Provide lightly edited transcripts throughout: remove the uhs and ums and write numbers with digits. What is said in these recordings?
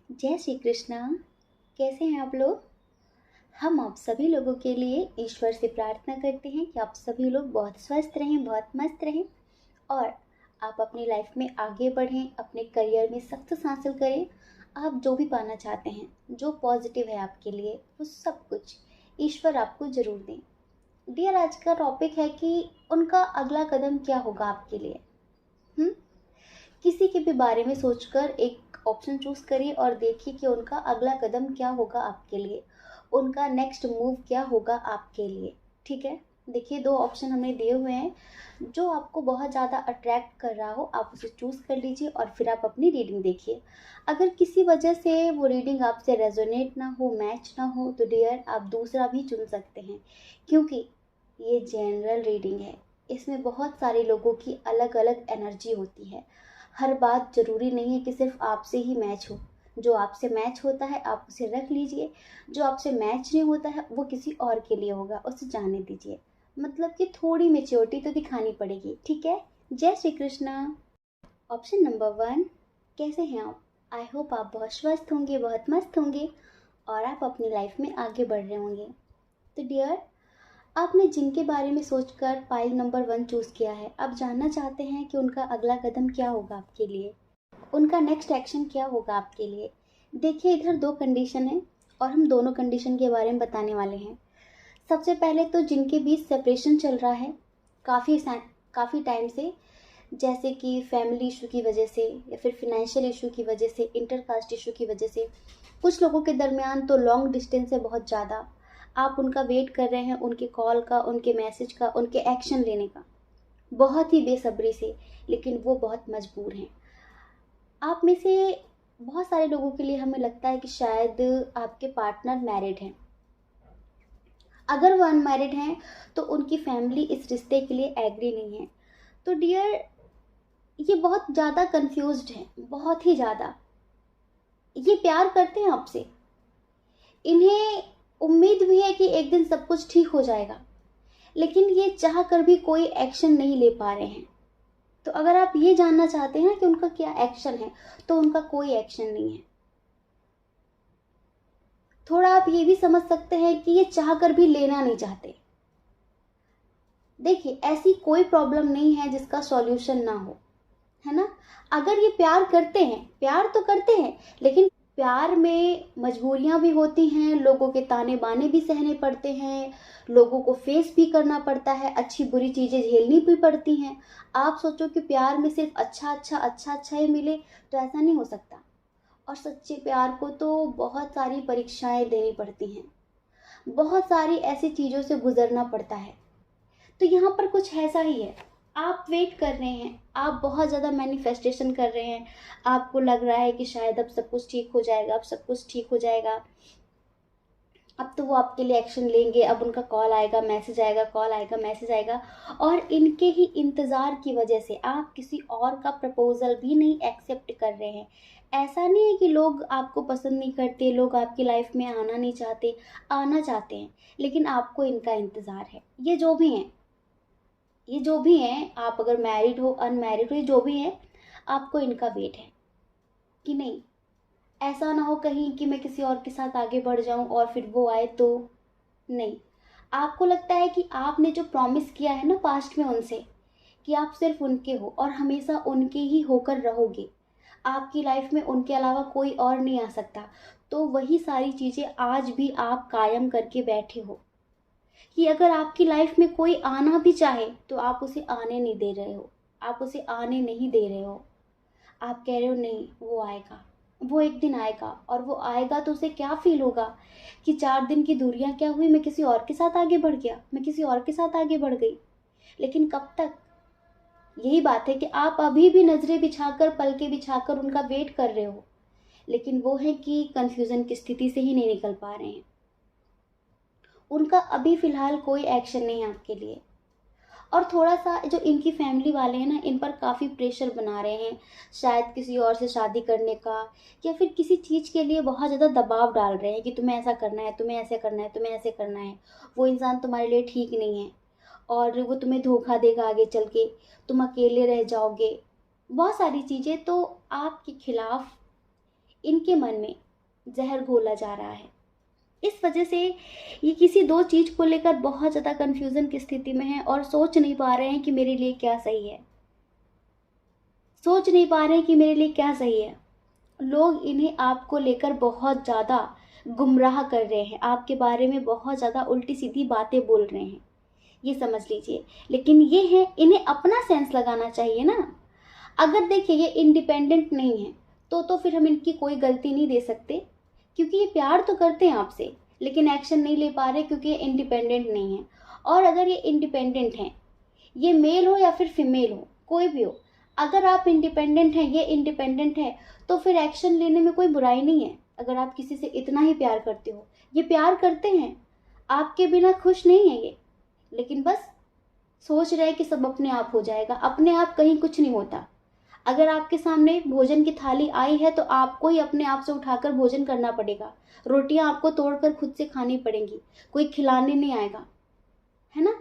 जय श्री कृष्णा। कैसे हैं आप लोग? हम आप सभी लोगों के लिए ईश्वर से प्रार्थना करते हैं कि आप सभी लोग बहुत स्वस्थ रहें, बहुत मस्त रहें और आप अपनी लाइफ में आगे बढ़ें, अपने करियर में सक्सेस हासिल करें। आप जो भी पाना चाहते हैं, जो पॉजिटिव है आपके लिए, वो सब कुछ ईश्वर आपको ज़रूर दें। डियर, आज का टॉपिक है कि उनका अगला कदम क्या होगा आपके लिए। हुँ? किसी के भी बारे में सोचकर एक ऑप्शन चूज करिए और देखिए कि उनका अगला कदम क्या होगा आपके लिए, उनका नेक्स्ट मूव क्या होगा आपके लिए। ठीक है, देखिए दो ऑप्शन हमने दिए हुए हैं। जो आपको बहुत ज़्यादा अट्रैक्ट कर रहा हो आप उसे चूज कर लीजिए और फिर आप अपनी रीडिंग देखिए। अगर किसी वजह से वो रीडिंग आपसे रेजोनेट ना हो, मैच ना हो, तो डियर आप दूसरा भी चुन सकते हैं, क्योंकि ये जनरल रीडिंग है। इसमें बहुत सारे लोगों की अलग अलग एनर्जी होती है। हर बात ज़रूरी नहीं है कि सिर्फ आपसे ही मैच हो। जो आपसे मैच होता है आप उसे रख लीजिए, जो आपसे मैच नहीं होता है वो किसी और के लिए होगा, उसे जाने दीजिए। मतलब कि थोड़ी मेच्योरिटी तो दिखानी पड़ेगी। ठीक है। जय श्री कृष्णा। ऑप्शन नंबर 1, कैसे हैं आप? आई होप आप बहुत स्वस्थ होंगे, बहुत मस्त होंगे और आप अपनी लाइफ में आगे बढ़ रहे होंगे। तो डियर, आपने जिनके बारे में सोचकर पाइल नंबर 1 चूज किया है, आप जानना चाहते हैं कि उनका अगला कदम क्या होगा आपके लिए, उनका नेक्स्ट एक्शन क्या होगा आपके लिए। देखिए, इधर दो कंडीशन है और हम दोनों कंडीशन के बारे में बताने वाले हैं। सबसे पहले तो जिनके बीच सेपरेशन चल रहा है काफ़ी काफ़ी टाइम से, जैसे कि फैमिली इशू की वजह से या फिर फिनेंशियल इशू की वजह से, इंटरकास्ट इशू की वजह से, कुछ लोगों के दरमियान तो लॉन्ग डिस्टेंस है बहुत ज़्यादा। आप उनका वेट कर रहे हैं, उनके कॉल का, उनके मैसेज का, उनके एक्शन लेने का, बहुत ही बेसब्री से, लेकिन वो बहुत मजबूर हैं। आप में से बहुत सारे लोगों के लिए हमें लगता है कि शायद आपके पार्टनर मैरिड हैं। अगर वो अनमैरिड हैं तो उनकी फैमिली इस रिश्ते के लिए एग्री नहीं है। तो डियर, ये बहुत ज़्यादा कंफ्यूज्ड हैं, बहुत ही ज़्यादा। ये प्यार करते हैं आपसे, इन्हें उम्मीद भी है कि एक दिन सब कुछ ठीक हो जाएगा, लेकिन ये चाह कर भी कोई एक्शन नहीं ले पा रहे हैं। तो अगर आप ये जानना चाहते हैं कि उनका क्या एक्शन है, तो उनका कोई एक्शन नहीं है। थोड़ा आप ये भी समझ सकते हैं कि ये चाह कर भी लेना नहीं चाहते। देखिए, ऐसी कोई प्रॉब्लम नहीं है जिसका सॉल्यूशन ना हो, है ना। अगर ये प्यार करते हैं, प्यार तो करते हैं, लेकिन प्यार में मजबूरियां भी होती हैं, लोगों के ताने बाने भी सहने पड़ते हैं, लोगों को फेस भी करना पड़ता है, अच्छी बुरी चीजें झेलनी भी पड़ती हैं। आप सोचो कि प्यार में सिर्फ अच्छा अच्छा अच्छा अच्छा ही मिले, तो ऐसा नहीं हो सकता। और सच्चे प्यार को तो बहुत सारी परीक्षाएं देनी पड़ती हैं, बहुत सारी ऐसी चीज़ों से गुजरना पड़ता है। तो यहाँ पर कुछ ऐसा ही है। आप वेट कर रहे हैं, आप बहुत ज़्यादा मैनिफेस्टेशन कर रहे हैं, आपको लग रहा है कि शायद अब सब कुछ ठीक हो जाएगा, अब सब कुछ ठीक हो जाएगा, अब तो वो आपके लिए एक्शन लेंगे, अब उनका कॉल आएगा, मैसेज आएगा, कॉल आएगा, मैसेज आएगा। और इनके ही इंतज़ार की वजह से आप किसी और का प्रपोजल भी नहीं एक्सेप्ट कर रहे हैं। ऐसा नहीं है कि लोग आपको पसंद नहीं करते, लोग आपकी लाइफ में आना नहीं चाहते, आना चाहते हैं, लेकिन आपको इनका इंतज़ार है। ये जो भी हैं, ये जो भी हैं, आप अगर मैरिड हो, अनमैरिड हो, ये जो भी हैं, आपको इनका वेट है कि नहीं, ऐसा ना हो कहीं कि मैं किसी और के साथ आगे बढ़ जाऊं और फिर वो आए तो। नहीं, आपको लगता है कि आपने जो प्रॉमिस किया है ना पास्ट में उनसे, कि आप सिर्फ उनके हो और हमेशा उनके ही होकर रहोगे, आपकी लाइफ में उनके अलावा कोई और नहीं आ सकता, तो वही सारी चीज़ें आज भी आप कायम करके बैठे हो कि अगर आपकी लाइफ में कोई आना भी चाहे तो आप उसे आने नहीं दे रहे हो, आप उसे आने नहीं दे रहे हो। आप कह रहे हो नहीं, वो आएगा, वो एक दिन आएगा, और वो आएगा तो उसे क्या फील होगा कि 4 दिन की दूरियां क्या हुई, मैं किसी और के साथ आगे बढ़ गया, मैं किसी और के साथ आगे बढ़ गई। लेकिन कब तक? यही बात है कि आप अभी भी नजरें बिछाकर, पलके बिछाकर उनका वेट कर रहे हो, लेकिन वो है कि कंफ्यूजन की स्थिति से ही नहीं निकल पा रहे हैं। उनका अभी फिलहाल कोई एक्शन नहीं है आपके लिए। और थोड़ा सा जो इनकी फैमिली वाले हैं ना, इन पर काफ़ी प्रेशर बना रहे हैं, शायद किसी और से शादी करने का, या फिर किसी चीज़ के लिए बहुत ज़्यादा दबाव डाल रहे हैं कि तुम्हें ऐसा करना है, तुम्हें ऐसे करना है, तुम्हें ऐसे करना है। वो इंसान तुम्हारे लिए ठीक नहीं है और वो तुम्हें धोखा देगा आगे चल के, तुम अकेले रह जाओगे, बहुत सारी चीज़ें तो आपके खिलाफ इनके मन में जहर घोला जा रहा है। इस वजह से ये किसी दो चीज़ को लेकर बहुत ज़्यादा कन्फ्यूज़न की स्थिति में है और सोच नहीं पा रहे हैं कि मेरे लिए क्या सही है, सोच नहीं पा रहे हैं कि मेरे लिए क्या सही है। लोग इन्हें आपको लेकर बहुत ज़्यादा गुमराह कर रहे हैं, आपके बारे में बहुत ज़्यादा उल्टी सीधी बातें बोल रहे हैं, ये समझ लीजिए। लेकिन ये है, इन्हें अपना सेंस लगाना चाहिए ना। अगर देखिए ये इंडिपेंडेंट नहीं है तो फिर हम इनकी कोई गलती नहीं दे सकते, क्योंकि ये प्यार तो करते हैं आपसे, लेकिन एक्शन नहीं ले पा रहे क्योंकि ये इंडिपेंडेंट नहीं है। और अगर ये इंडिपेंडेंट हैं, ये मेल हो या फिर फीमेल हो, कोई भी हो, अगर आप इंडिपेंडेंट हैं, ये इंडिपेंडेंट है, तो फिर एक्शन लेने में कोई बुराई नहीं है। अगर आप किसी से इतना ही प्यार करते हो, ये प्यार करते हैं, आपके बिना खुश नहीं है ये, लेकिन बस सोच रहे हैं कि सब अपने आप हो जाएगा। अपने आप कहीं कुछ नहीं होता। अगर आपके सामने भोजन की थाली आई है तो आपको ही अपने आप से उठाकर भोजन करना पड़ेगा। रोटियां आपको तोड़कर खुद से खानी पड़ेंगी, कोई खिलाने नहीं आएगा, है ना।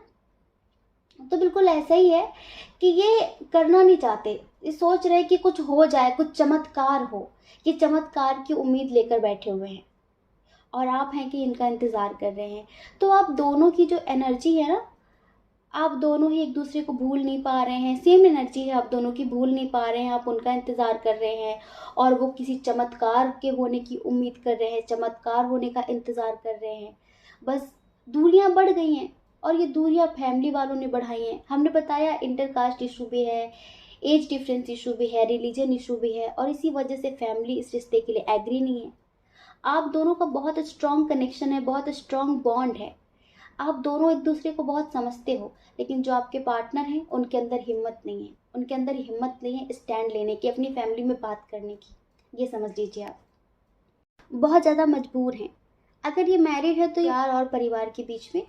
तो बिल्कुल ऐसा ही है कि ये करना नहीं चाहते, ये सोच रहे कि कुछ हो जाए, कुछ चमत्कार हो, ये चमत्कार की उम्मीद लेकर बैठे हुए हैं और आप हैं कि इनका इंतज़ार कर रहे हैं। तो आप दोनों की जो एनर्जी है ना, आप दोनों ही एक दूसरे को भूल नहीं पा रहे हैं, सेम एनर्जी है आप दोनों की, भूल नहीं पा रहे हैं, आप उनका इंतज़ार कर रहे हैं और वो किसी चमत्कार के होने की उम्मीद कर रहे हैं, चमत्कार होने का इंतज़ार कर रहे हैं। बस दूरियां बढ़ गई हैं और ये दूरियां फैमिली वालों ने बढ़ाई हैं। हमने बताया इंटरकास्ट इशू भी है, एज डिफरेंस इशू भी है, रिलीजन इशू भी है, और इसी वजह से फैमिली इस रिश्ते के लिए एग्री नहीं है। आप दोनों का बहुत स्ट्रॉन्ग कनेक्शन है, बहुत स्ट्रॉन्ग बॉन्ड है, आप दोनों एक दूसरे को बहुत समझते हो, लेकिन जो आपके पार्टनर हैं उनके अंदर हिम्मत नहीं है, उनके अंदर हिम्मत नहीं है स्टैंड लेने की, अपनी फैमिली में बात करने की, ये समझ लीजिए। आप बहुत ज़्यादा मजबूर हैं। अगर ये मैरिड है तो यार और परिवार के बीच में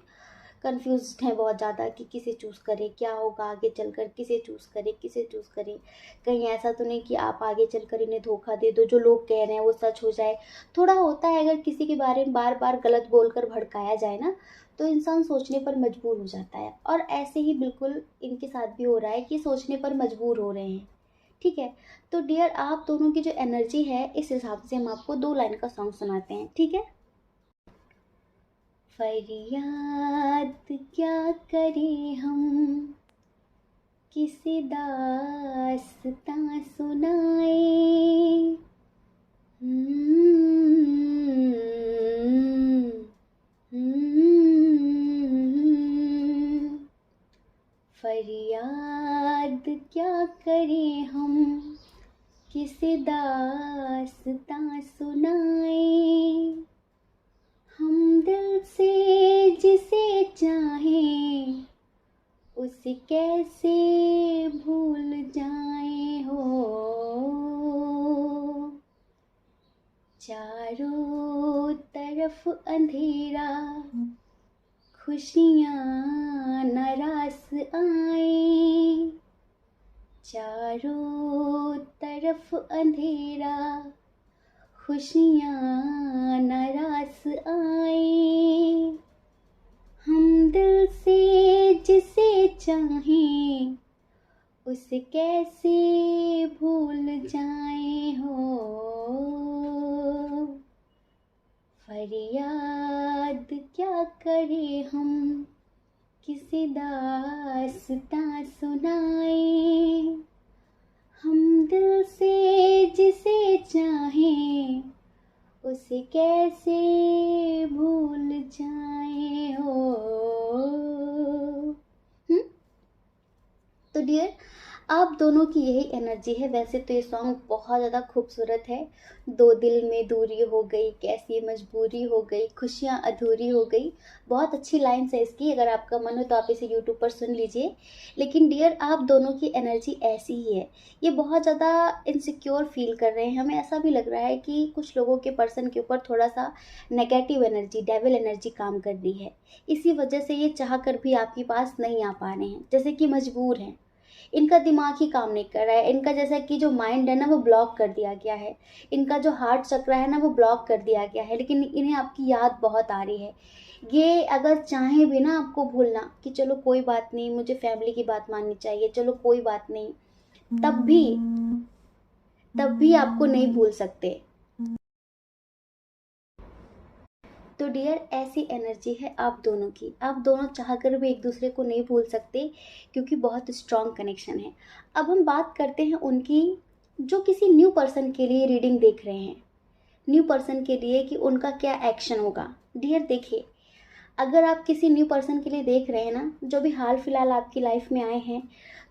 कंफ्यूज हैं बहुत ज़्यादा कि किसे चूज़ करें, क्या होगा आगे चलकर, किसे चूज़ करें, किसे चूज़ करें। कहीं ऐसा तो नहीं कि आप आगे चलकर इन्हें धोखा दे दो, जो लोग कह रहे हैं वो सच हो जाए। थोड़ा होता है, अगर किसी के बारे में बार बार गलत बोलकर भड़काया जाए ना, तो इंसान सोचने पर मजबूर हो जाता है। और ऐसे ही बिल्कुल इनके साथ भी हो रहा है कि सोचने पर मजबूर हो रहे हैं। ठीक है, तो डियर आप दोनों की जो एनर्जी है, इस हिसाब से हम आपको 2 लाइन का सॉन्ग सुनाते हैं, ठीक है। फरियाद क्या करें हम, किसे दास्तां सुनाए, फरियाद क्या करें हम, किसे दास्तां सुनाए, हम दिल से जिसे चाहें उसे कैसे भूल जाए हो, चारों तरफ अंधेरा खुशियाँ नाराज आए, चारों तरफ अंधेरा खुशियाँ नाराज आए, हम दिल से जिसे चाहें उसे कैसे भूल जाए हो, फरियाद क्या करें हम, किसे दास्तां सुनाए, हम दिल से जिसे चाहें उसे कैसे भूल जाए हो। तो डियर आप दोनों की यही एनर्जी है। वैसे तो ये सॉन्ग बहुत ज़्यादा खूबसूरत है। 2 दिल में दूरी हो गई, कैसी मजबूरी हो गई, खुशियाँ अधूरी हो गई, बहुत अच्छी लाइन्स है इसकी। अगर आपका मन हो तो आप इसे यूट्यूब पर सुन लीजिए। लेकिन डियर आप दोनों की एनर्जी ऐसी ही है, ये बहुत ज़्यादा इनसिक्योर फील कर रहे हैं। हमें ऐसा भी लग रहा है कि कुछ लोगों के पर्सन के ऊपर थोड़ा सा नेगेटिव एनर्जी, डेविल एनर्जी काम कर रही है। इसी वजह से ये चाह कर भी आपके पास नहीं आ पा रहे हैं, जैसे कि मजबूर हैं। इनका दिमाग ही काम नहीं कर रहा है, इनका जैसा कि जो माइंड है ना वो ब्लॉक कर दिया गया है, इनका जो हार्ट चक्र है ना वो ब्लॉक कर दिया गया है। लेकिन इन्हें आपकी याद बहुत आ रही है। ये अगर चाहें भी ना आपको भूलना कि चलो कोई बात नहीं, मुझे फैमिली की बात माननी चाहिए, चलो कोई बात नहीं, तब भी आपको नहीं भूल सकते। तो डियर, ऐसी एनर्जी है आप दोनों की। आप दोनों चाहकर भी एक दूसरे को नहीं भूल सकते, क्योंकि बहुत स्ट्रॉन्ग कनेक्शन है। अब हम बात करते हैं उनकी, जो किसी न्यू पर्सन के लिए रीडिंग देख रहे हैं, न्यू पर्सन के लिए कि उनका क्या एक्शन होगा। डियर देखिए, अगर आप किसी न्यू पर्सन के लिए देख रहे हैं ना, जो भी हाल फिलहाल आपकी लाइफ में आए हैं,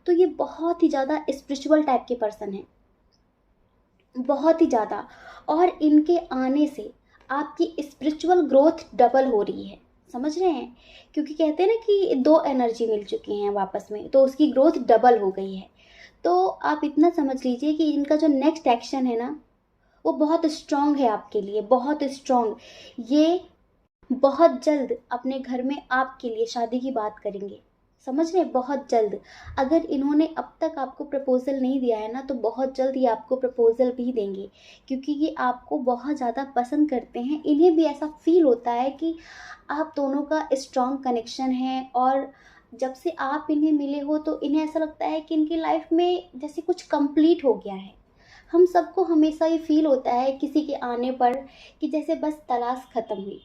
तो ये बहुत ही ज़्यादा स्पिरिचुअल टाइप के पर्सन हैं, बहुत ही ज़्यादा। और इनके आने से आपकी स्पिरिचुअल ग्रोथ डबल हो रही है, समझ रहे हैं? क्योंकि कहते हैं ना कि दो एनर्जी मिल चुकी हैं वापस में, तो उसकी ग्रोथ डबल हो गई है। तो आप इतना समझ लीजिए कि इनका जो नेक्स्ट एक्शन है ना, वो बहुत स्ट्रांग है आपके लिए, बहुत स्ट्रांग। ये बहुत जल्द अपने घर में आपके लिए शादी की बात करेंगे, समझ रहे हैं? बहुत जल्द। अगर इन्होंने अब तक आपको प्रपोजल नहीं दिया है ना, तो बहुत जल्द ये आपको प्रपोजल भी देंगे, क्योंकि ये आपको बहुत ज़्यादा पसंद करते हैं। इन्हें भी ऐसा फील होता है कि आप दोनों का स्ट्रॉन्ग कनेक्शन है, और जब से आप इन्हें मिले हो तो इन्हें ऐसा लगता है कि इनकी लाइफ में जैसे कुछ कंप्लीट हो गया है। हम सबको हमेशा ये फील होता है किसी के आने पर कि जैसे बस तलाश ख़त्म हुई।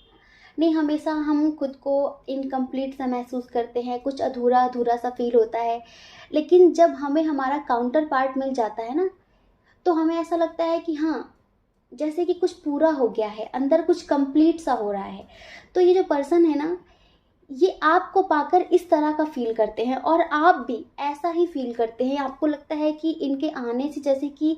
नहीं, हमेशा हम खुद को इनकम्प्लीट सा महसूस करते हैं, कुछ अधूरा अधूरा सा फील होता है। लेकिन जब हमें हमारा काउंटर पार्ट मिल जाता है ना, तो हमें ऐसा लगता है कि हाँ, जैसे कि कुछ पूरा हो गया है, अंदर कुछ कंप्लीट सा हो रहा है। तो ये जो पर्सन है ना, ये आपको पाकर इस तरह का फील करते हैं, और आप भी ऐसा ही फील करते हैं। आपको लगता है कि इनके आने से जैसे कि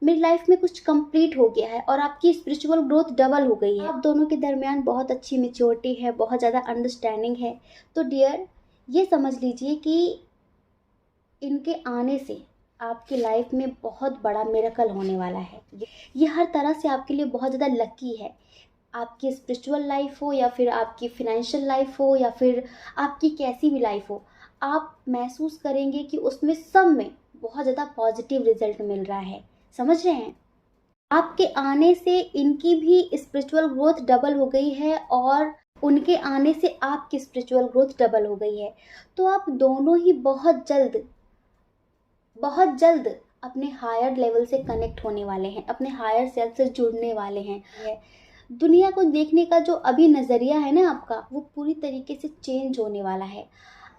मेरी लाइफ में कुछ कंप्लीट हो गया है, और आपकी स्पिरिचुअल ग्रोथ डबल हो गई है। आप दोनों के दरमियान बहुत अच्छी मैच्योरिटी है, बहुत ज़्यादा अंडरस्टैंडिंग है। तो डियर, ये समझ लीजिए कि इनके आने से आपकी लाइफ में बहुत बड़ा मिरेकल होने वाला है। ये हर तरह से आपके लिए बहुत ज़्यादा लकी है। आपकी स्पिरिचुअल लाइफ हो, या फिर आपकी फिनेंशियल लाइफ हो, या फिर आपकी कैसी भी लाइफ हो, आप महसूस करेंगे कि उसमें सब में बहुत ज़्यादा पॉजिटिव रिजल्ट मिल रहा है, समझ रहे हैं? आपके आने से इनकी भी स्पिरिचुअल ग्रोथ डबल हो गई है, और उनके आने से आपकी स्पिरिचुअल ग्रोथ डबल हो गई है। तो आप दोनों ही बहुत जल्द अपने हायर लेवल से कनेक्ट होने वाले हैं, अपने हायर सेल्फ से जुड़ने वाले हैं। दुनिया को देखने का जो अभी नज़रिया है ना आपका, वो पूरी तरीके से चेंज होने वाला है।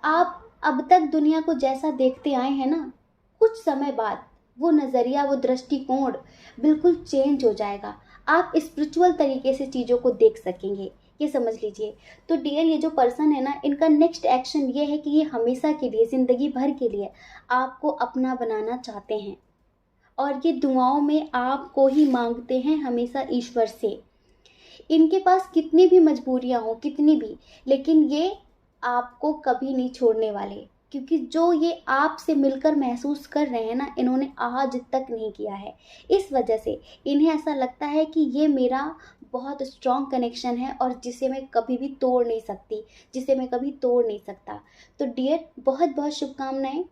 आप अब तक दुनिया को जैसा देखते आए हैं ना, कुछ समय बाद वो नज़रिया, वो दृष्टिकोण बिल्कुल चेंज हो जाएगा। आप स्पिरिचुअल तरीके से चीज़ों को देख सकेंगे, ये समझ लीजिए। तो डियर, ये जो पर्सन है ना, इनका नेक्स्ट एक्शन ये है कि ये हमेशा के लिए, ज़िंदगी भर के लिए आपको अपना बनाना चाहते हैं, और ये दुआओं में आपको ही मांगते हैं हमेशा ईश्वर से। इनके पास कितनी भी मजबूरियां हो, कितनी भी, लेकिन ये आपको कभी नहीं छोड़ने वाले, क्योंकि जो ये आपसे मिलकर महसूस कर रहे हैं ना, इन्होंने आज तक नहीं किया है। इस वजह से इन्हें ऐसा लगता है कि ये मेरा बहुत स्ट्रॉन्ग कनेक्शन है, और जिसे मैं कभी भी तोड़ नहीं सकती, जिसे मैं कभी तोड़ नहीं सकता। तो डियर, बहुत बहुत शुभकामनाएं।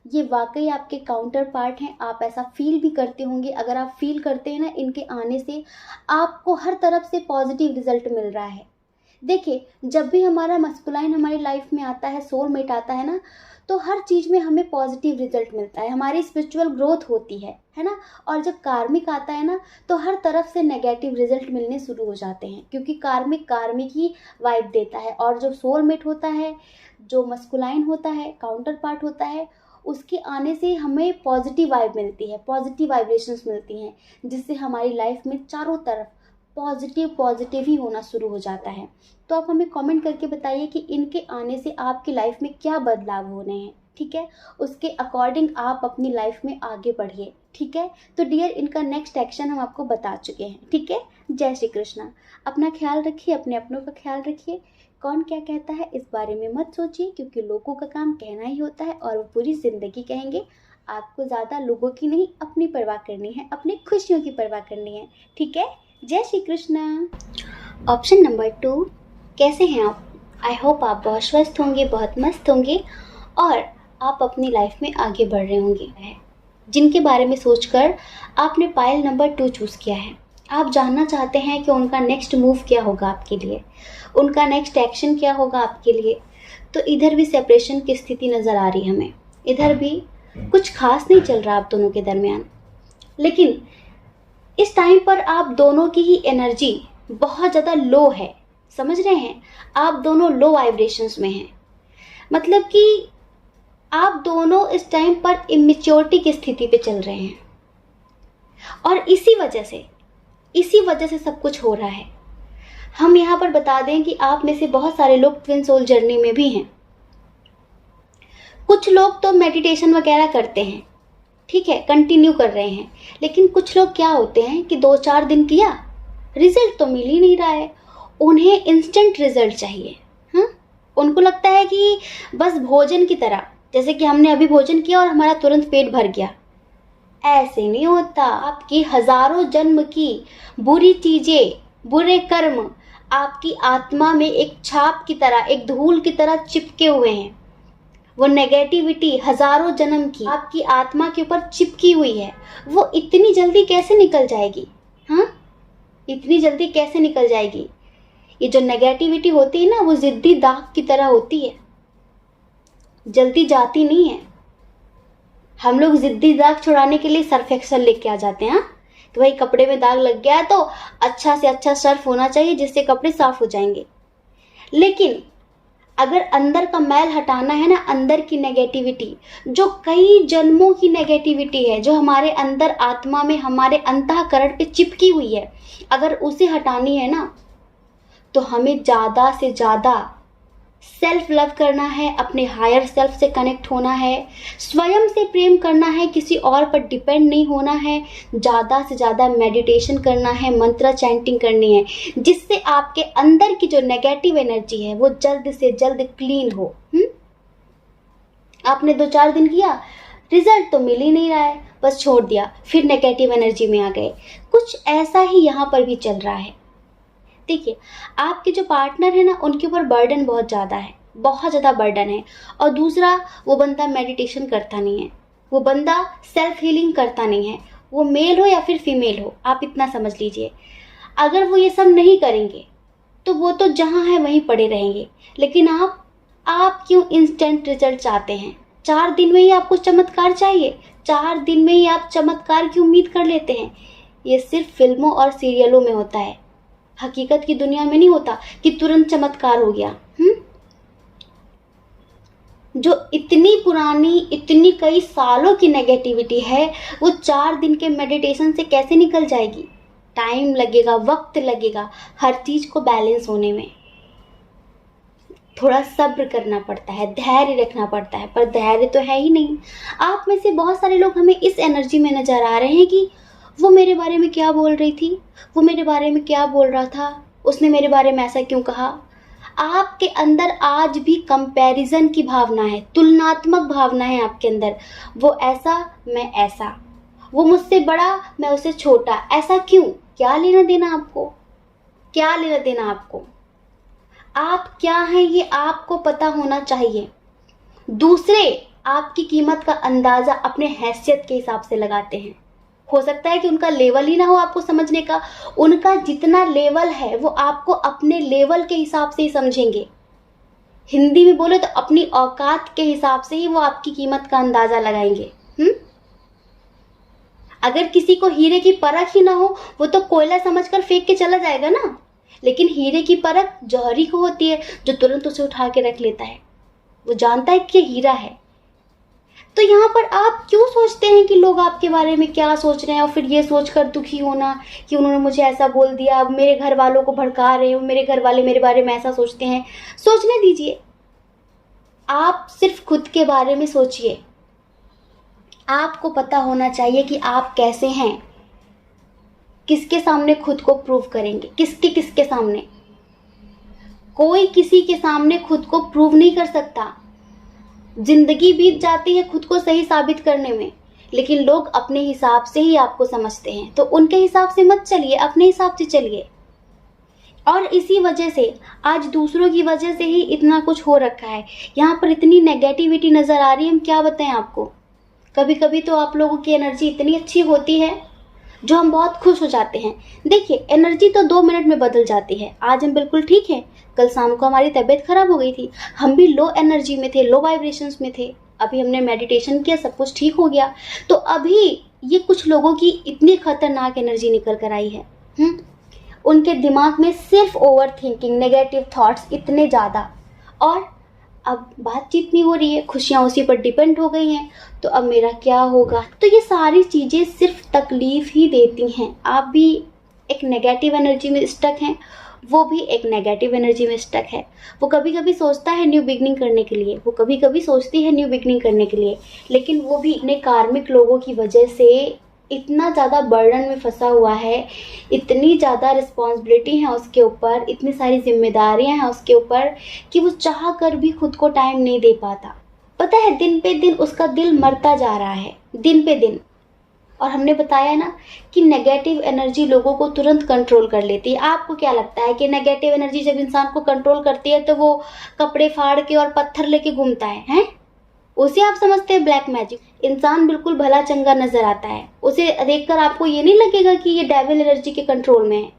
ये वाकई आपके काउंटर पार्ट हैं, आप ऐसा फील भी करते होंगे। अगर आप फील करते हैं ना, इनके आने से आपको हर तरफ से पॉजिटिव रिजल्ट मिल रहा है। देखिए, जब भी हमारा मस्कुलाइन हमारी लाइफ में आता है, सोलमेट आता है ना, तो हर चीज़ में हमें पॉजिटिव रिजल्ट मिलता है, हमारी स्पिरिचुअल ग्रोथ होती है ना। और जब कार्मिक आता है ना, तो हर तरफ से नेगेटिव रिजल्ट मिलने शुरू हो जाते हैं, क्योंकि कार्मिक ही वाइब देता है। और जो सोलमेट होता है, जो मस्कुलाइन होता है, काउंटर पार्ट होता है, उसके आने से हमें पॉजिटिव वाइब मिलती है, पॉजिटिव वाइब्रेशंस मिलती हैं, जिससे हमारी लाइफ में चारों तरफ पॉजिटिव ही होना शुरू हो जाता है। तो आप हमें कमेंट करके बताइए कि इनके आने से आपकी लाइफ में क्या बदलाव होने हैं, ठीक है? उसके अकॉर्डिंग आप अपनी लाइफ में आगे बढ़िए, ठीक है? तो डियर, इनका नेक्स्ट एक्शन हम आपको बता चुके हैं, ठीक है? जय श्री कृष्णा। अपना ख्याल रखिए, अपने अपनों का ख्याल रखिए। कौन क्या कहता है इस बारे में मत सोचिए, क्योंकि लोगों का काम कहना ही होता है, और वो पूरी ज़िंदगी कहेंगे। आपको ज़्यादा लोगों की नहीं, अपनी परवाह करनी है, अपनी खुशियों की परवाह करनी है, ठीक है? जय श्री कृष्णा। ऑप्शन नंबर 2, कैसे हैं आप? आई होप आप बहुत स्वस्थ होंगे, बहुत मस्त होंगे, और आप अपनी लाइफ में आगे बढ़ रहे होंगे। जिनके बारे में सोचकर आपने पाइल नंबर 2 चूज़ किया है, आप जानना चाहते हैं कि उनका नेक्स्ट मूव क्या होगा आपके लिए, उनका नेक्स्ट एक्शन क्या होगा आपके लिए। तो इधर भी सेपरेशन की स्थिति नज़र आ रही है हमें, इधर भी कुछ खास नहीं चल रहा आप दोनों के दरमियान। लेकिन इस टाइम पर आप दोनों की ही एनर्जी बहुत ज़्यादा लो है, समझ रहे हैं? आप दोनों लो वाइब्रेशंस में हैं, मतलब कि आप दोनों इस टाइम पर इमेच्योरिटी की स्थिति पे चल रहे हैं, और इसी वजह से सब कुछ हो रहा है। हम यहाँ पर बता दें कि आप में से बहुत सारे लोग ट्विन सोल जर्नी में भी हैं। कुछ लोग तो मेडिटेशन वगैरह करते हैं, ठीक है, कंटिन्यू कर रहे हैं, लेकिन कुछ लोग क्या होते हैं कि 2-4 दिन किया, रिजल्ट तो मिल ही नहीं रहा है, उन्हें इंस्टेंट रिजल्ट चाहिए। हाँ, उनको लगता है कि बस भोजन की तरह, जैसे कि हमने अभी भोजन किया और हमारा तुरंत पेट भर गया। ऐसे नहीं होता। आपकी हजारों जन्म की बुरी चीजें, बुरे कर्म आपकी आत्मा में एक छाप की तरह, एक धूल की तरह चिपके हुए हैं। वो नेगेटिविटी हजारों जन्म की आपकी आत्मा के ऊपर चिपकी हुई है, वो इतनी जल्दी कैसे निकल जाएगी? हाँ, इतनी जल्दी कैसे निकल जाएगी? ये जो नेगेटिविटी होती है ना, वो जिद्दी दाग की तरह होती है, जल्दी जाती नहीं है। हम लोग जिद्दी दाग छुड़ाने के लिए सर्फ एक्सेल लेके आ जाते हैं, कि भाई कपड़े में दाग लग गया है तो अच्छा से अच्छा सर्फ होना चाहिए जिससे कपड़े साफ हो जाएंगे। लेकिन अगर अंदर का मैल हटाना है ना, अंदर की नेगेटिविटी, जो कई जन्मों की नेगेटिविटी है, जो हमारे अंदर आत्मा में, हमारे अंतःकरण पे चिपकी हुई है, अगर उसे हटानी है ना, तो हमें ज़्यादा से ज़्यादा सेल्फ लव करना है, अपने हायर सेल्फ से कनेक्ट होना है, स्वयं से प्रेम करना है, किसी और पर डिपेंड नहीं होना है, ज़्यादा से ज़्यादा मेडिटेशन करना है, मंत्र चैंटिंग करनी है, जिससे आपके अंदर की जो नेगेटिव एनर्जी है वो जल्द से जल्द क्लीन हो। आपने 2-4 दिन किया, रिजल्ट तो मिल ही नहीं रहा है, बस छोड़ दिया, फिर नेगेटिव एनर्जी में आ गए। कुछ ऐसा ही यहाँ पर भी चल रहा है। देखिए, आपके जो पार्टनर है ना, उनके ऊपर बर्डन बहुत ज़्यादा है, बहुत ज़्यादा बर्डन है। और दूसरा, वो बंदा मेडिटेशन करता नहीं है, वो बंदा सेल्फ हीलिंग करता नहीं है, वो मेल हो या फिर फीमेल हो, आप इतना समझ लीजिए। अगर वो ये सब नहीं करेंगे तो वो तो जहाँ है वहीं पड़े रहेंगे। लेकिन आप क्यों इंस्टेंट रिजल्ट चाहते हैं? 4 दिन में ही आपको चमत्कार चाहिए, 4 दिन में ही आप चमत्कार की उम्मीद कर लेते हैं। ये सिर्फ फिल्मों और सीरियलों में होता है, हकीकत की दुनिया में नहीं होता कि तुरंत चमत्कार हो गया। जो इतनी पुरानी, इतनी कई सालों की नेगेटिविटी है, वो 4 दिन के मेडिटेशन से कैसे निकल जाएगी? टाइम लगेगा, वक्त लगेगा, हर चीज को बैलेंस होने में थोड़ा सब्र करना पड़ता है, धैर्य रखना पड़ता है, पर धैर्य तो है ही नहीं। आप में से बहुत सारे लोग हमें इस एनर्जी में नजर आ रहे हैं कि वो मेरे बारे में क्या बोल रही थी, वो मेरे बारे में क्या बोल रहा था, उसने मेरे बारे में ऐसा क्यों कहा। आपके अंदर आज भी कंपैरिजन की भावना है, तुलनात्मक भावना है आपके अंदर। वो ऐसा, मैं ऐसा, वो मुझसे बड़ा, मैं उससे छोटा, ऐसा क्यों? क्या लेना देना आपको? क्या लेना देना आपको? आप क्या हैं ये आपको पता होना चाहिए। दूसरे आपकी कीमत का अंदाजा अपने हैसियत के हिसाब से लगाते हैं। हो सकता है कि उनका लेवल ही ना हो आपको समझने का, उनका जितना लेवल है वो आपको अपने लेवल के हिसाब से ही समझेंगे। हिंदी में बोले तो अपनी औकात के हिसाब से ही वो आपकी कीमत का अंदाजा लगाएंगे। अगर किसी को हीरे की परख ही ना हो, वो तो कोयला समझकर फेंक के चला जाएगा ना। लेकिन हीरे की परख जौहरी को होती है, जो तुरंत उसे उठा के रख लेता है, वो जानता है कि ये हीरा है। तो यहाँ पर आप क्यों सोचते हैं कि लोग आपके बारे में क्या सोच रहे हैं, और फिर ये सोचकर दुखी होना कि उन्होंने मुझे ऐसा बोल दिया, अब मेरे घर वालों को भड़का रहे हो, मेरे घर वाले मेरे बारे में ऐसा सोचते हैं। सोचने दीजिए, आप सिर्फ खुद के बारे में सोचिए। आपको पता होना चाहिए कि आप कैसे हैं। किसके सामने खुद को प्रूव करेंगे? किसके सामने? कोई किसी के सामने खुद को प्रूव नहीं कर सकता। जिंदगी बीत जाती है खुद को सही साबित करने में, लेकिन लोग अपने हिसाब से ही आपको समझते हैं। तो उनके हिसाब से मत चलिए, अपने हिसाब से चलिए। और इसी वजह से आज दूसरों की वजह से ही इतना कुछ हो रखा है। यहाँ पर इतनी नेगेटिविटी नजर आ रही है, हम क्या बताएं आपको। कभी कभी तो आप लोगों की एनर्जी इतनी अच्छी होती है जो हम बहुत खुश हो जाते हैं। देखिए, एनर्जी तो 2 मिनट में बदल जाती है। आज हम बिल्कुल ठीक हैं, कल शाम को हमारी तबीयत खराब हो गई थी, हम भी लो एनर्जी में थे, लो वाइब्रेशंस में थे। अभी हमने मेडिटेशन किया, सब कुछ ठीक हो गया। तो अभी ये कुछ लोगों की इतनी खतरनाक एनर्जी निकल कर आई है। उनके दिमाग में सिर्फ ओवर थिंकिंग, नेगेटिव थॉट्स इतने ज़्यादा, और अब बातचीत नहीं हो रही है, खुशियाँ उसी पर डिपेंड हो गई हैं, तो अब मेरा क्या होगा। तो ये सारी चीज़ें सिर्फ तकलीफ़ ही देती हैं। आप भी एक नेगेटिव एनर्जी में स्टक हैं, वो भी एक नेगेटिव एनर्जी में स्टक है। वो कभी कभी सोचता है न्यू बिगनिंग करने के लिए, वो कभी कभी सोचती है न्यू बिगनिंग करने के लिए, लेकिन वो भी अपने कार्मिक लोगों की वजह से इतना ज़्यादा बर्डन में फंसा हुआ है, इतनी ज़्यादा रिस्पॉन्सिबिलिटी है उसके ऊपर, इतनी सारी जिम्मेदारियां हैं उसके ऊपर कि वो चाह कर भी खुद को टाइम नहीं दे पाता। पता है, दिन पे दिन उसका दिल मरता जा रहा है, दिन पे दिन। और हमने बताया ना कि नेगेटिव एनर्जी लोगों को तुरंत कंट्रोल कर लेती है। आपको क्या लगता है कि नेगेटिव एनर्जी जब इंसान को कंट्रोल करती है तो वो कपड़े फाड़ के और पत्थर लेके घूमता है, हैं? उसे आप समझते हैं ब्लैक मैजिक। इंसान बिल्कुल भला चंगा नजर आता है, उसे देखकर आपको ये नहीं लगेगा कि ये डेविल एनर्जी के कंट्रोल में है।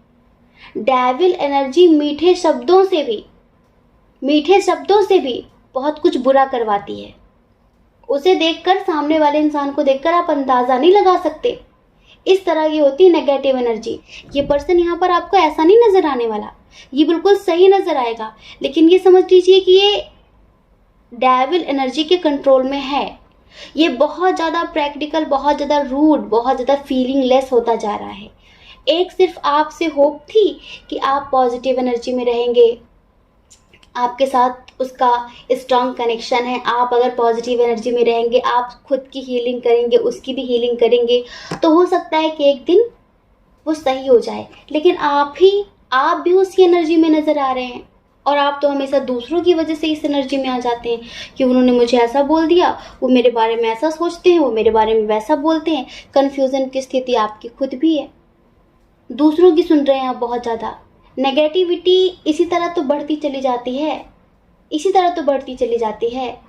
डेविल एनर्जी मीठे शब्दों से भी बहुत कुछ बुरा करवाती है। उसे देखकर, सामने वाले इंसान को देखकर आप अंदाजा नहीं लगा सकते। इस तरह की होती है नेगेटिव एनर्जी। ये पर्सन यहाँ पर आपको ऐसा नहीं नजर आने वाला, ये बिल्कुल सही नजर आएगा, लेकिन ये समझ लीजिए कि ये डेविल एनर्जी के कंट्रोल में है। ये बहुत ज़्यादा प्रैक्टिकल, बहुत ज़्यादा रूड, बहुत ज़्यादा फीलिंग लेस होता जा रहा है। एक सिर्फ आपसे होप थी कि आप पॉजिटिव एनर्जी में रहेंगे, आपके साथ उसका स्ट्रॉन्ग कनेक्शन है। आप अगर पॉजिटिव एनर्जी में रहेंगे, आप खुद की हीलिंग करेंगे, उसकी भी हीलिंग करेंगे, तो हो सकता है कि एक दिन वो सही हो जाए। लेकिन आप भी उसी एनर्जी में नज़र आ रहे हैं, और आप तो हमेशा दूसरों की वजह से इस एनर्जी में आ जाते हैं कि उन्होंने मुझे ऐसा बोल दिया, वो मेरे बारे में ऐसा सोचते हैं, वो मेरे बारे में वैसा बोलते हैं। कन्फ्यूज़न की स्थिति आपकी खुद भी है, दूसरों की सुन रहे हैं आप बहुत ज़्यादा। नेगेटिविटी इसी तरह तो बढ़ती चली जाती है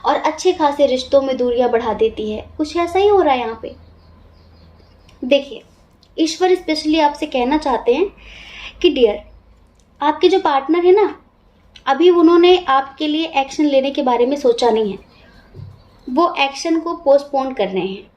और अच्छे खासे रिश्तों में दूरियां बढ़ा देती है। कुछ ऐसा ही हो रहा है यहाँ पे। देखिए, ईश्वर स्पेशली आपसे कहना चाहते हैं कि डियर, आपके जो पार्टनर है ना, अभी उन्होंने आपके लिए एक्शन लेने के बारे में सोचा नहीं है, वो एक्शन को पोस्टपोन कर रहे हैं।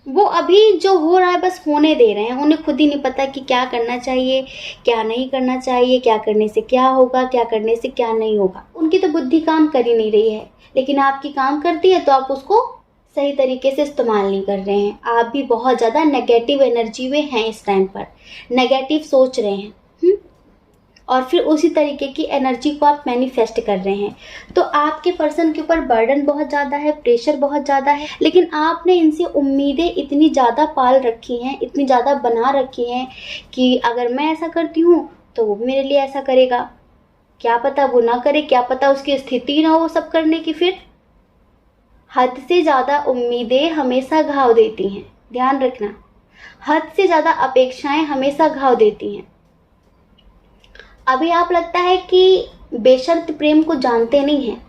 वो अभी जो हो रहा है बस होने दे रहे हैं। उन्हें खुद ही नहीं पता कि क्या करना चाहिए, क्या नहीं करना चाहिए, क्या करने से क्या होगा, क्या करने से क्या नहीं होगा। उनकी तो बुद्धि काम कर ही नहीं रही है, लेकिन आपकी काम करती है, तो आप उसको सही तरीके से इस्तेमाल नहीं कर रहे हैं। आप भी बहुत ज़्यादा नेगेटिव एनर्जी में हैं इस टाइम पर, नेगेटिव सोच रहे हैं, और फिर उसी तरीके की एनर्जी को आप मैनिफेस्ट कर रहे हैं। तो आपके पर्सन के ऊपर बर्डन बहुत ज़्यादा है, प्रेशर बहुत ज़्यादा है, लेकिन आपने इनसे उम्मीदें इतनी ज़्यादा पाल रखी हैं, इतनी ज़्यादा बना रखी हैं कि अगर मैं ऐसा करती हूँ तो वो मेरे लिए ऐसा करेगा। क्या पता वो ना करे, क्या पता उसकी स्थिति ना हो सब करने की। फिर हद से ज़्यादा उम्मीदें हमेशा घाव देती हैं, ध्यान रखना। हद से ज़्यादा अपेक्षाएं हमेशा घाव देती हैं। अभी आप लगता है कि बेशर्त प्रेम को जानते नहीं हैं।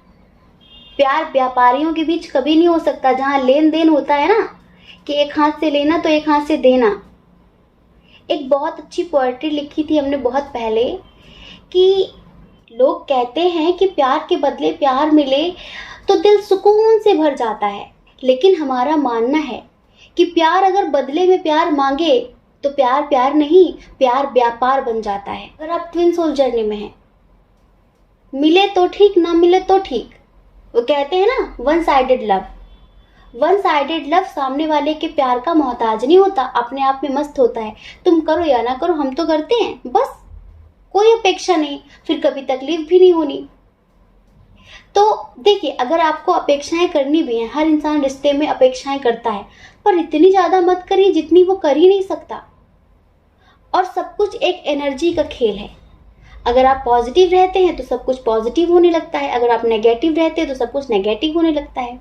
प्यार व्यापारियों के बीच कभी नहीं हो सकता, जहाँ लेन देन होता है ना, कि एक हाथ से लेना तो एक हाथ से देना। एक बहुत अच्छी पोएट्री लिखी थी हमने बहुत पहले, कि लोग कहते हैं कि प्यार के बदले प्यार मिले तो दिल सुकून से भर जाता है, लेकिन हमारा मानना है कि प्यार अगर बदले में प्यार मांगे तो प्यार प्यार नहीं, प्यार व्यापार बन जाता है। अगर आप ट्विन सोल जर्नी में हैं, मिले तो ठीक, ना मिले तो ठीक। वो कहते हैं ना, वन साइडेड लव सामने वाले के प्यार का मोहताज नहीं होता, अपने आप में मस्त होता है। तुम करो या ना करो, हम तो करते हैं, बस कोई अपेक्षा नहीं, फिर कभी तकलीफ भी नहीं होनी। तो देखिए, अगर आपको अपेक्षाएं करनी भी हैं, हर इंसान रिश्ते में अपेक्षाएं करता है, पर इतनी ज्यादा मत करिए जितनी वो कर ही नहीं सकता। और सब कुछ एक एनर्जी का खेल है। अगर आप पॉजिटिव रहते हैं तो सब कुछ पॉजिटिव होने लगता है, अगर आप नेगेटिव रहते हैं तो सब कुछ नेगेटिव होने लगता है।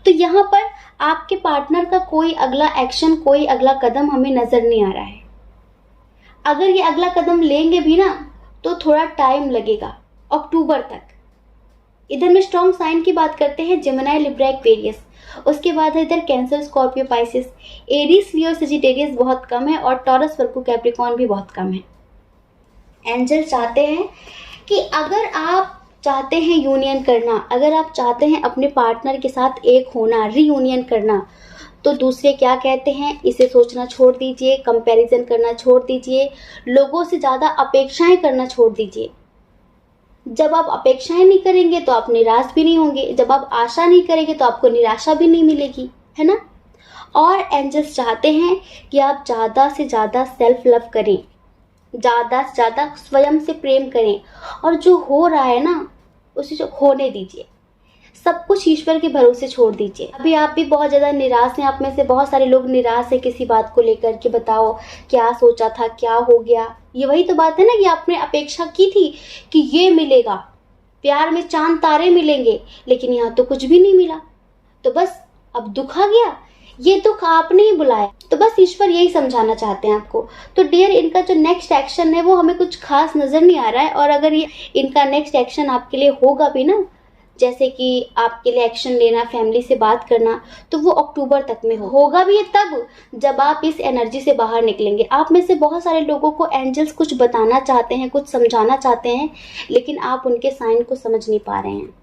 तो यहाँ पर आपके पार्टनर का कोई अगला एक्शन, कोई अगला कदम हमें नजर नहीं आ रहा है। अगर ये अगला कदम लेंगे भी ना तो थोड़ा टाइम लगेगा, अक्टूबर तक। इधर में स्ट्रॉन्ग साइन की बात करते हैं, जेमिनी, लिब्रा, एक्वेरियस। उसके बाद है इधर कैंसर, स्कॉर्पियो, पाइसेस, एरीज, लियो, सजिटेरियस बहुत कम है, और टॉरस, वर्गो, कैप्रिकॉर्न भी बहुत कम है। एंजल चाहते हैं कि अगर आप चाहते हैं यूनियन करना, अगर आप चाहते हैं अपने पार्टनर के साथ एक होना, रीयूनियन करना, तो दूसरे क्या कहते हैं इसे सोचना छोड़ दीजिए, कंपैरिजन करना छोड़ दीजिए, लोगों से ज़्यादा अपेक्षाएं करना छोड़ दीजिए। जब आप अपेक्षाएं नहीं करेंगे तो आप निराश भी नहीं होंगे, जब आप आशा नहीं करेंगे तो आपको निराशा भी नहीं मिलेगी, है ना। और एंजल्स चाहते हैं कि आप ज़्यादा से ज़्यादा सेल्फ लव करें, ज़्यादा से ज़्यादा स्वयं से प्रेम करें, और जो हो रहा है ना उसे जो होने दीजिए, सब कुछ ईश्वर के भरोसे छोड़ दीजिए। अभी आप भी बहुत ज़्यादा निराश हैं, आप में से बहुत सारे लोग निराश हैं किसी बात को लेकर कि बताओ क्या सोचा था, क्या हो गया। ये वही तो बात है ना कि आपने अपेक्षा की थी कि ये मिलेगा, प्यार में चांद तारे मिलेंगे, लेकिन यहाँ तो कुछ भी नहीं मिला, तो बस अब दुख आ गया। ये दुख आपने ही बुलाया। तो बस ईश्वर यही समझाना चाहते हैं आपको। तो डियर, इनका जो नेक्स्ट एक्शन है वो हमें कुछ खास नज़र नहीं आ रहा है, और अगर ये इनका नेक्स्ट एक्शन आपके लिए होगा भी ना, जैसे कि आपके लिए एक्शन लेना, फैमिली से बात करना, तो वो अक्टूबर तक में होगा भी ये तब जब आप इस एनर्जी से बाहर निकलेंगे। आप में से बहुत सारे लोगों को एंजल्स कुछ बताना चाहते हैं, कुछ समझाना चाहते हैं, लेकिन आप उनके साइन को समझ नहीं पा रहे हैं,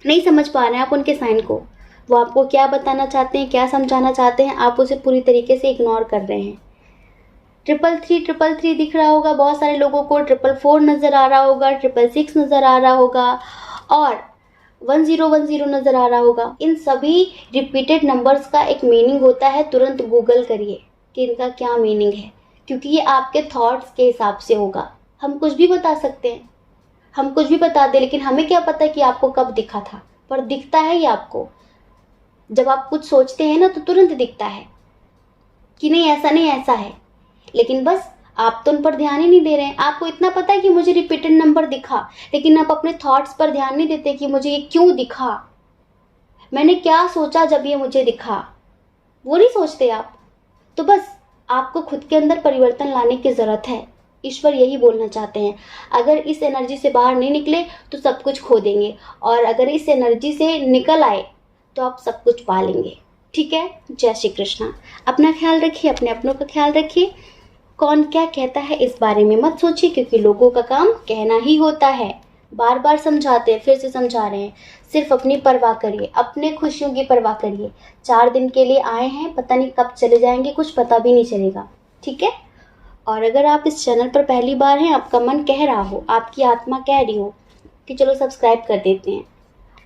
नहीं समझ पा रहे हैं आप उनके साइन को। वो आपको क्या बताना चाहते हैं, क्या समझाना चाहते हैं, आप उसे पूरी तरीके से इग्नोर कर रहे हैं। 333 दिख रहा होगा बहुत सारे लोगों को, 444 नज़र आ रहा होगा, 666 नज़र आ रहा होगा, और 1010 नज़र आ रहा होगा। इन सभी रिपीटेड नंबर्स का एक मीनिंग होता है। तुरंत गूगल करिए कि इनका क्या मीनिंग है, क्योंकि ये आपके थॉट्स के हिसाब से होगा। हम कुछ भी बता सकते हैं, हम कुछ भी बता दें, लेकिन हमें क्या पता कि आपको कब दिखा था, पर दिखता है ये आपको। जब आप कुछ सोचते हैं ना तो तुरंत दिखता है कि नहीं ऐसा नहीं ऐसा है, लेकिन बस आप तो उन पर ध्यान ही नहीं दे रहे हैं। आपको इतना पता है कि मुझे रिपीटेड नंबर दिखा, लेकिन आप अपने थॉट्स पर ध्यान नहीं देते कि मुझे ये क्यों दिखा, मैंने क्या सोचा जब ये मुझे दिखा, वो नहीं सोचते आप। तो बस आपको खुद के अंदर परिवर्तन लाने की ज़रूरत है। ईश्वर यही बोलना चाहते हैं। अगर इस एनर्जी से बाहर नहीं निकले तो सब कुछ खो देंगे, और अगर इस एनर्जी से निकल आए तो आप सब कुछ पा लेंगे। ठीक है, जय श्री कृष्णा। अपना ख्याल रखिए, अपने अपनों का ख्याल रखिए। कौन क्या कहता है इस बारे में मत सोचिए, क्योंकि लोगों का काम कहना ही होता है। बार बार समझाते हैं, फिर से समझा रहे हैं। सिर्फ अपनी परवाह करिए, अपने खुशियों की परवाह करिए। 4 दिन के लिए आए हैं, पता नहीं कब चले जाएंगे, कुछ पता भी नहीं चलेगा। ठीक है। और अगर आप इस चैनल पर पहली बार हैं, आपका मन कह रहा हो, आपकी आत्मा कह रही हो कि चलो सब्सक्राइब कर देते हैं,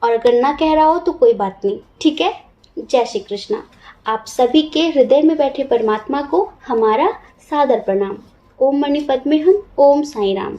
और अगर ना कह रहा हो तो कोई बात नहीं। ठीक है। जय श्री कृष्णा। आप सभी के हृदय में बैठे परमात्मा को हमारा सादर प्रणाम। ओम मणि पद्मे हम, ओम साई राम।